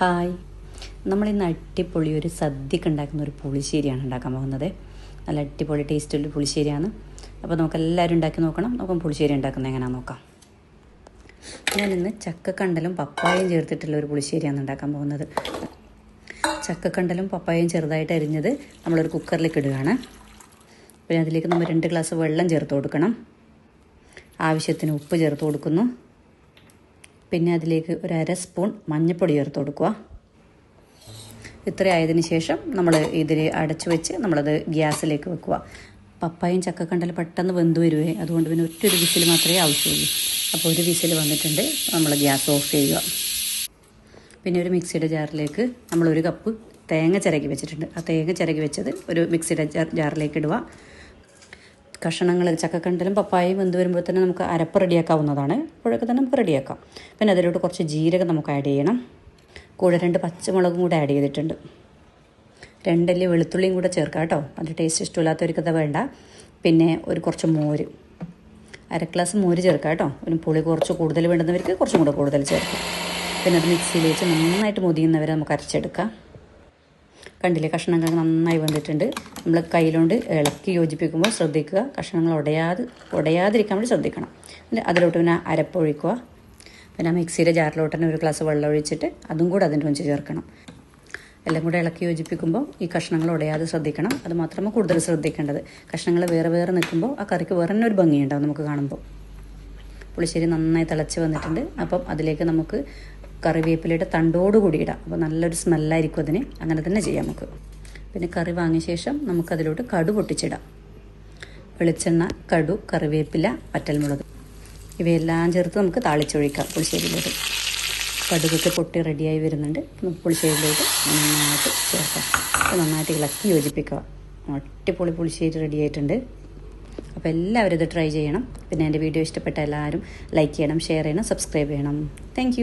Hi, നമ്മളിന്ന് അടിപൊളി ഒരു സദ്യക്ക് ഉണ്ടാക്കുന്ന ഒരു പുളിശ്ശേരിയാണ് ഉണ്ടാക്കാൻ പോകുന്നത്. നല്ല അടിപൊളി ടേസ്റ്റുള്ള പുളിശ്ശേരിയാണ്. അപ്പോൾ നമുക്ക് എല്ലാവരും ഉണ്ടാക്കി നോക്കണം. നമുക്ക് പുളിശ്ശേരി ഉണ്ടാക്കുന്നത് എങ്ങനെയാണെന്ന് നോക്കാം. ഞാനിന്ന് ചക്കക്കണ്ടലും പപ്പായയും ചേർത്തിട്ടുള്ള ഒരു പുളിശ്ശേരിയാണ് ഉണ്ടാക്കാൻ പോകുന്നത്. ചക്കക്കണ്ടലും പപ്പായയും ചെറുതായിട്ട് അരിഞ്ഞത് നമ്മളൊരു കുക്കറിലേക്ക് ഇടുകയാണ്. പിന്നെ അതിലേക്ക് നമ്മൾ 2 ഗ്ലാസ് വെള്ളം ചേർത്ത് കൊടുക്കണം. ആവശ്യത്തിന് ഉപ്പ് ചേർത്ത് കൊടുക്കുന്നു. പിന്നെ അതിലേക്ക് ഒരു 1/2 സ്പൂൺ മഞ്ഞൾപ്പൊടി ചേർത്ത് കൊടുക്കുക. ഇത്ര ആയതിനു ശേഷം നമ്മൾ ഇതിൽ അടച്ചു വെച്ച് നമ്മളത് ഗ്യാസിലേക്ക് വെക്കുക. പപ്പായും ചക്കക്കണ്ടൽ പെട്ടെന്ന് വെന്ത് വരുവേ, അതുകൊണ്ട് പിന്നെ ഒറ്റൊരു വിസിൽ മാത്രമേ ആവശ്യമുള്ളൂ. അപ്പോൾ ഒരു വിസിൽ വന്നിട്ടുണ്ട്, നമ്മൾ ഗ്യാസ് ഓഫ് ചെയ്യുക. പിന്നെ ഒരു മിക്സിയുടെ ജാറിലേക്ക് നമ്മൾ 1 കപ്പ് തേങ്ങ ചിരകി വെച്ചിട്ടുണ്ട്. ആ തേങ്ങ ചിരകി വെച്ചത് ഒരു മിക്സിയുടെ ജാറിലേക്ക് ഇടുക. കഷ്ണങ്ങൾ ചക്കക്കണ്ടലും പപ്പായയും വെന്ത് വരുമ്പോൾ തന്നെ നമുക്ക് അരപ്പ് റെഡിയാക്കാവുന്നതാണ്. അപ്പോഴൊക്കെ തന്നെ നമുക്ക് റെഡിയാക്കാം. പിന്നെ അതിലോട്ട് കുറച്ച് ജീരകം നമുക്ക് ആഡ് ചെയ്യണം. കൂടെ 2 പച്ചമുളകും കൂടെ ആഡ് ചെയ്തിട്ടുണ്ട്. 2 അല്ലി വെളുത്തുള്ളിയും കൂടെ ചേർക്കാം കേട്ടോ. അതിൻ്റെ ടേസ്റ്റ് ഇഷ്ടമില്ലാത്തവർക്കത് വേണ്ട. പിന്നെ കുറച്ച് മോര്, 1/2 ഗ്ലാസ് മോര് ചേർക്കാം കേട്ടോ. ഒരു പുളി കുറച്ച് കൂടുതൽ വേണ്ടുന്നവർക്ക് കുറച്ചും കൂടെ കൂടുതൽ ചേർക്കാം. പിന്നെ അത് മിക്സിയിൽ വെച്ച് നന്നായിട്ട് മുതിയുന്നവരെ നമുക്ക് അരച്ചെടുക്കാം. കണ്ടില്ലേ, കഷ്ണങ്ങൾ നന്നായി വന്നിട്ടുണ്ട്. നമ്മൾ കയ്യിലോണ്ട് ഇളക്കി യോജിപ്പിക്കുമ്പോൾ ശ്രദ്ധിക്കുക, കഷ്ണങ്ങൾ ഉടയാതിരിക്കാൻ വേണ്ടി ശ്രദ്ധിക്കണം. പിന്നെ അതിലോട്ട് പിന്നെ അരപ്പൊഴിക്കുക. പിന്നെ മിക്സിയുടെ ജാറിലോട്ട് തന്നെ 1 ഗ്ലാസ് വെള്ളം ഒഴിച്ചിട്ട് അതും കൂടെ അതിൻ്റെ ഒന്നിച്ച് ചേർക്കണം. എല്ലാം കൂടെ ഇളക്കി യോജിപ്പിക്കുമ്പോൾ ഈ കഷ്ണങ്ങൾ ഉടയാതെ ശ്രദ്ധിക്കണം. അത് മാത്രമേ കൂടുതൽ ശ്രദ്ധിക്കേണ്ടത്. കഷ്ണങ്ങൾ വേറെ വേറെ നിൽക്കുമ്പോൾ ആ കറിക്ക് വേറെ തന്നെ ഒരു ഭംഗിയുണ്ടാവും നമുക്ക് കാണുമ്പോൾ. പുളിശ്ശേരി നന്നായി തിളച്ച് വന്നിട്ടുണ്ട്. അപ്പം അതിലേക്ക് നമുക്ക് കറിവേപ്പിലയുടെ തണ്ടോടുകൂടി ഇടാം. അപ്പോൾ നല്ലൊരു സ്മെല്ലായിരിക്കും അതിന്. അങ്ങനെ തന്നെ ചെയ്യാം നമുക്ക്. പിന്നെ കറി വാങ്ങിയ ശേഷം നമുക്കതിലോട്ട് കടു പൊട്ടിച്ചിടാം. വെളിച്ചെണ്ണ, കടു, കറിവേപ്പില, വറ്റൽമുളക് ഇവയെല്ലാം ചേർത്ത് നമുക്ക് താളിച്ചൊഴിക്കാം പുളിശ്ശേരിയിലോട്ട്. കടുകൊക്കെ പൊട്ടി റെഡിയായി വരുന്നുണ്ട്. നമുക്ക് പുളിശ്ശേരിയിലോട്ട് നന്നായിട്ട് ചേർക്കാം. നന്നായിട്ട് ഇളക്കി യോജിപ്പിക്കുക. അടിപൊളി പുളിശ്ശേരി റെഡിയായിട്ടുണ്ട്. അപ്പോൾ എല്ലാവരും ഇത് ട്രൈ ചെയ്യണം. പിന്നെ എൻ്റെ വീഡിയോ ഇഷ്ടപ്പെട്ട എല്ലാവരും ലൈക്ക് ചെയ്യണം, ഷെയർ ചെയ്യണം, സബ്സ്ക്രൈബ് ചെയ്യണം. താങ്ക്